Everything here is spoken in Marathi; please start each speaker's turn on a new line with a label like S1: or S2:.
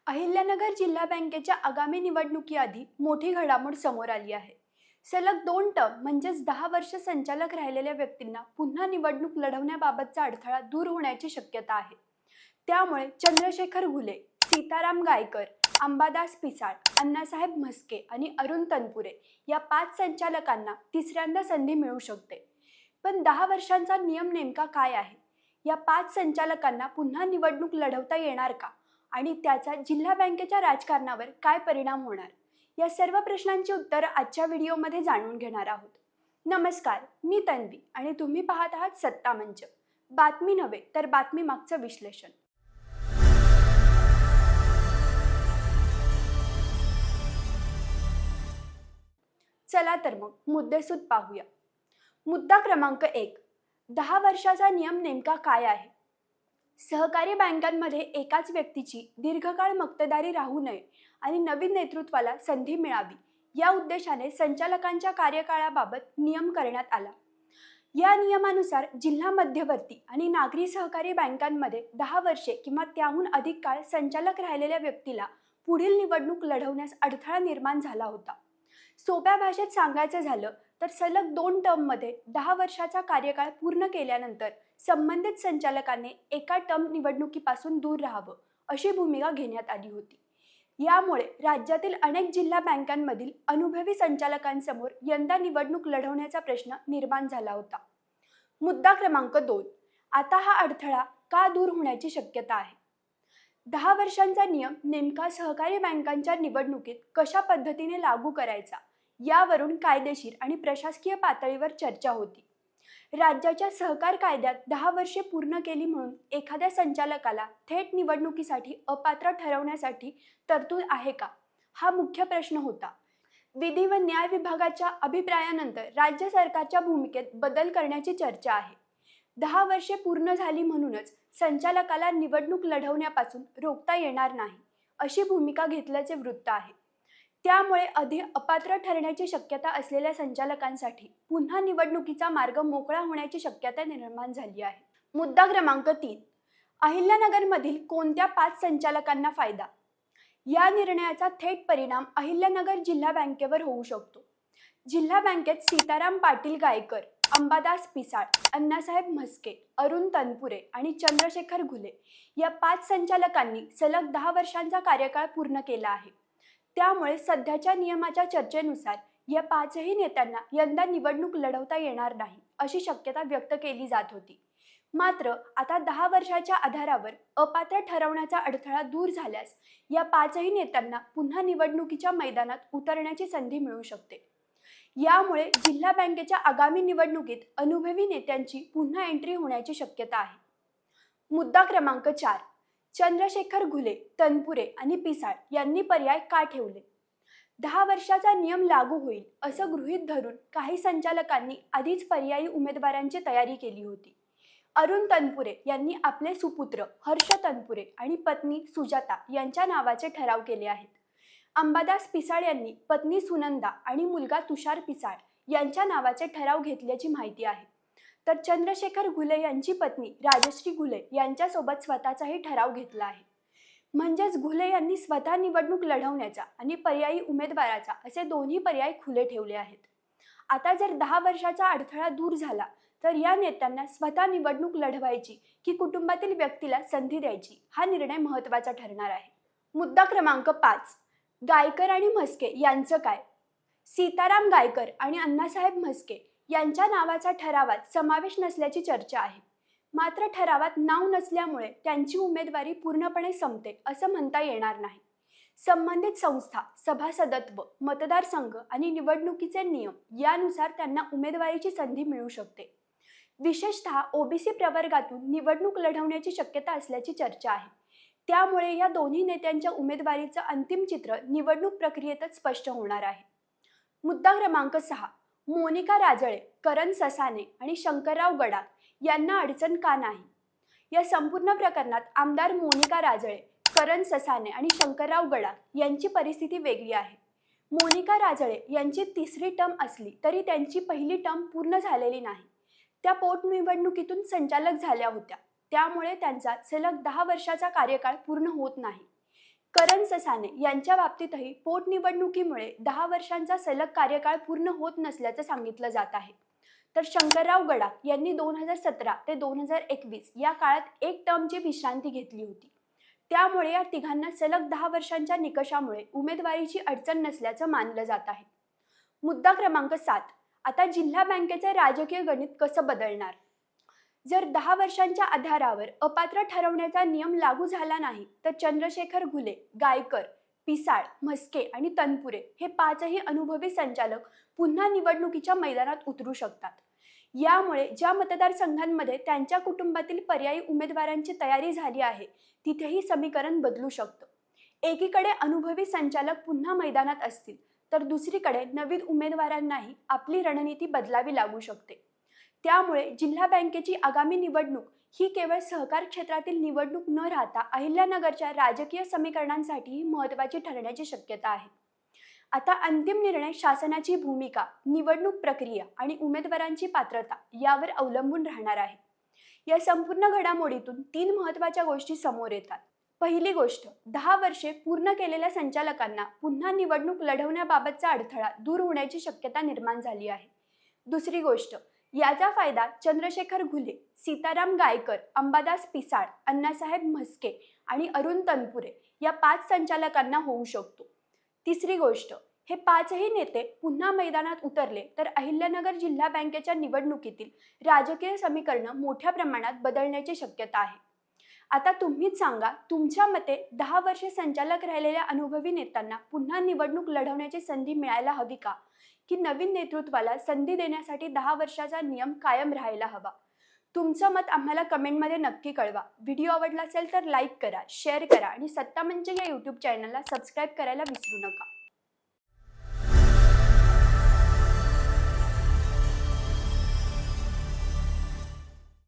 S1: अहिल्यानगर जिल्हा बँकेच्या आगामी निवडणुकीआधी मोठी घडामोड समोर आली आहे. सलग 2 टर्म म्हणजेच 10 वर्ष संचालक राहिलेल्या व्यक्तींना पुन्हा निवडणूक लढवण्याबाबतचा अडथळा दूर होण्याची शक्यता आहे. त्यामुळे चंद्रशेखर घुले, सीताराम गायकर, अंबादास पिसाळ, अण्णासाहेब म्हस्के आणि अरुण तनपुरे या 5 संचालकांना तिसऱ्यांदा संधी मिळू शकते. पण 10 वर्षांचा नियम नेमका काय आहे? या 5 संचालकांना पुन्हा निवडणूक लढवता येणार का? आणि त्याचा जिल्हा बँकेच्या राजकारणावर काय परिणाम होणार? या सर्व प्रश्नांची उत्तरं आजच्या व्हिडिओमध्ये जाणून घेणार आहोत. नमस्कार, मी तन्वी आणि तुम्ही पाहत आहात सत्ता मंच. बातमी नव्हे तर बातमी मागचं विश्लेषण. चला तर मग मुद्देसूद पाहूया. मुद्दा क्रमांक 1. 10 वर्षाचा नियम नेमका काय आहे? सहकारी बँकांमध्ये एकाच व्यक्तीची दीर्घकाळ मक्तेदारी राहू नये आणि नवीन नेतृत्वाला संधी मिळावी या उद्देशाने संचालकांच्या कार्यकाळाबाबत नियम करण्यात आला. या नियमानुसार जिल्हा मध्यवर्ती आणि नागरी सहकारी बँकांमध्ये 10 वर्षे किंवा त्याहून अधिक काळ संचालक राहिलेल्या व्यक्तीला पुढील निवडणूक लढवण्यास अडथळा निर्माण झाला होता. सोप्या भाषेत सांगायचं झालं तर सलग 2 टर्ममध्ये 10 वर्षाचा कार्यकाळ पूर्ण केल्यानंतर संबंधित संचालकाने एका टर्म निवडणुकीपासून दूर राहावं अशी भूमिका घेण्यात आली होती. यामुळे राज्यातील अनेक जिल्हा बँकांमधील अनुभवी संचालकांसमोर यंदा निवडणूक लढवण्याचा प्रश्न निर्माण झाला होता. मुद्दा क्रमांक 2. आता हा अडथळा का दूर होण्याची शक्यता आहे? 10 वर्षांचा नियम नेमका सहकारी बँकांच्या निवडणुकीत कशा पद्धतीने लागू करायचा यावरून कायदेशीर आणि प्रशासकीय पातळीवर चर्चा होती. राज्याच्या सहकार कायद्यात 10 वर्षे पूर्ण केली म्हणून एखाद्या संचालकाला थेट निवडणुकीसाठी अपात्र ठरवण्यासाठी तरतूद आहे का? हा मुख्य प्रश्न होता. विधी व न्याय विभागाच्या अभिप्रायानंतर राज्य सरकारच्या भूमिकेत बदल करण्याची चर्चा आहे. 10 वर्षे पूर्ण झाली म्हणूनच संचालकाला निवडणूक लढवण्यापासून रोखता येणार नाही अशी भूमिका घेतल्याचे वृत्त आहे. त्यामुळे अधिक अपात्र ठरण्याची शक्यता असलेल्या संचालकांसाठी पुन्हा निवडणुकीचा मार्ग मोकळा होण्याची शक्यता निर्माण झाली आहे. मुद्दा क्रमांक 3. अहिल्यानगरमधील कोणत्या 5 संचालकांना फायदा? या निर्णयाचा थेट परिणाम अहिल्यानगर जिल्हा बँकेवर होऊ शकतो. जिल्हा बँकेत सीताराम पाटील गायकर, अंबादास पिसाळ, अण्णासाहेब म्हस्के, अरुण तनपुरे आणि चंद्रशेखर घुले या 5 संचालकांनी सलग 10 वर्षांचा कार्यकाळ पूर्ण केला आहे. त्यामुळे सध्याच्या नियमाच्या चर्चेनुसार या 5ही नेत्यांना यंदा निवडणूक लढवता येणार नाही अशी शक्यता व्यक्त केली जात होती. मात्र आता 10 वर्षाच्या आधारावर अपात्र ठरवण्याचा अडथळा दूर झाल्यास या 5ही नेत्यांना पुन्हा निवडणुकीच्या मैदानात उतरण्याची संधी मिळू शकते. यामुळे जिल्हा बँकेच्या आगामी निवडणुकीत अनुभवी नेत्यांची पुन्हा एंट्री होण्याची शक्यता आहे. मुद्दा क्रमांक 4. चंद्रशेखर घुले, तनपुरे आणि पिसाळ यांनी पर्याय का ठेवले? 10 वर्षाचा नियम लागू होईल असं गृहीत धरून काही संचालकांनी आधीच पर्यायी उमेदवारांची तयारी केली होती. अरुण तनपुरे यांनी आपले सुपुत्र हर्ष तनपुरे आणि पत्नी सुजाता यांच्या नावाचे ठराव केले आहेत. अंबादास पिसाळ यांनी पत्नी सुनंदा आणि मुलगा तुषार पिसाळ यांच्या नावाचे ठराव घेतल्याची माहिती आहे. तर चंद्रशेखर घुले यांची पत्नी राजश्री घुले यांच्यासोबत स्वतःचाही ठराव घेतला आहे. म्हणजेच घुले यांनी स्वतः निवडणूक लढवण्याचा आणि पर्यायी उमेदवाराचा असे दोन्ही पर्याय खुले ठेवले आहेत. आता जर 10 वर्षाचा अडथळा दूर झाला तर या नेत्यांना स्वतः निवडणूक लढवायची की कुटुंबातील व्यक्तीला संधी द्यायची हा निर्णय महत्त्वाचा ठरणार आहे. मुद्दा क्रमांक 5. गायकर आणि म्हस्के यांचं काय? सीताराम गायकर आणि अण्णासाहेब म्हस्के यांच्या नावाचा ठरावात समावेश नसल्याची चर्चा आहे. मात्र ठरावात नाव नसल्यामुळे त्यांची उमेदवारी पूर्णपणे संपते असं म्हणता येणार नाही. संबंधित संस्था, सभासदत्व, मतदारसंघ आणि निवडणुकीचे नियम यानुसार त्यांना उमेदवारीची संधी मिळू शकते. विशेषतः ओबीसी प्रवर्गातून निवडणूक लढवण्याची शक्यता असल्याची चर्चा आहे. त्यामुळे या दोन्ही नेत्यांच्या उमेदवारीचं अंतिम चित्र निवडणूक प्रक्रियेतच स्पष्ट होणार आहे. मुद्दा क्रमांक 6. मोनिका राजळे, करण ससाने आणि शंकरराव गडाख यांना अडचण का नाही? या संपूर्ण प्रकरणात आमदार मोनिका राजळे, करण ससाने आणि शंकरराव गडाख यांची परिस्थिती वेगळी आहे. मोनिका राजळे यांची 3री टर्म असली तरी त्यांची पहिली टर्म पूर्ण झालेली नाही. त्या पोटनिवडणुकीतून संचालक झाल्या होत्या. त्यामुळे त्यांचा सलग 10 वर्षाचा कार्यकाळ पूर्ण होत नाही. करण ससाने यांच्या बाबतीतही पोटनिवडणुकीमुळे 10 वर्षांचा सलग कार्यकाळ पूर्ण होत नसल्याचं सांगितलं जात आहे. तर शंकरराव गडाख यांनी 2017 ते 2021 या काळात एक टर्मची विश्रांती घेतली होती. त्यामुळे या तिघांना सलग 10 वर्षांच्या निकषामुळे उमेदवारीची अडचण नसल्याचं मानलं जात आहे. मुद्दा क्रमांक 7. आता जिल्हा बँकेचे राजकीय गणित कसं बदलणार? जर 10 वर्षांच्या आधारावर अपात्र ठरवण्याचा नियम लागू झाला नाही तर चंद्रशेखर घुले, गायकर, पिसाळ, म्हस्के आणि तनपुरे हे पाचही अनुभवी संचालक पुन्हा निवडणुकीच्या मैदानात उतरू शकतात. यामुळे ज्या मतदारसंघांमध्ये त्यांच्या कुटुंबातील पर्यायी उमेदवारांची तयारी झाली आहे तिथेही समीकरण बदलू शकतं. एकीकडे अनुभवी संचालक पुन्हा मैदानात असतील तर दुसरीकडे नवीन उमेदवारांनाही आपली रणनीती बदलावी लागू शकते. त्यामुळे जिल्हा बँकेची आगामी निवडणूक ही केवळ सहकार क्षेत्रातील निवडणूक न राहता अहिल्यानगरच्या राजकीय समीकरणांसाठीही महत्त्वाची ठरण्याची शक्यता आहे. आता अंतिम निर्णय शासनाची भूमिका, निवडणूक प्रक्रिया आणि उमेदवारांची पात्रता यावर अवलंबून राहणार आहे. या संपूर्ण घडामोडीतून 3 महत्त्वाच्या गोष्टी समोर येतात. पहिली गोष्ट, 10 वर्षे पूर्ण केलेल्या संचालकांना पुन्हा निवडणूक लढवण्याबाबतचा अडथळा दूर होण्याची शक्यता निर्माण झाली आहे. दुसरी गोष्ट, याचा फायदा चंद्रशेखर घुले, सीताराम गायकर, अंबादास पिसाळ, अण्णासाहेब म्हस्के आणि अरुण तनपुरे या 5 संचालकांना होऊ शकतो. तिसरी गोष्ट, हे 5ही नेते पुन्हा मैदानात उतरले तर अहिल्यानगर जिल्हा बँकेच्या निवडणुकीतील राजकीय समीकरणं मोठ्या प्रमाणात बदलण्याची शक्यता आहे. आता तुम्हीच सांगा, तुमच्या मते 10 वर्षे संचालक राहिलेल्या अनुभवी नेत्यांना पुन्हा निवडणूक लढवण्याची संधी मिळायला हवी का, की नवीन नेतृत्वाला संधी देण्यासाठी 10 वर्षाचा नियम कायम राहायला हवा? तुमचं मत आम्हाला कमेंटमध्ये नक्की कळवा. व्हिडिओ आवडला असेल तर लाईक करा, शेअर करा आणि सत्ता मंच या यूट्यूब चॅनलला सबस्क्राईब करायला विसरू नका.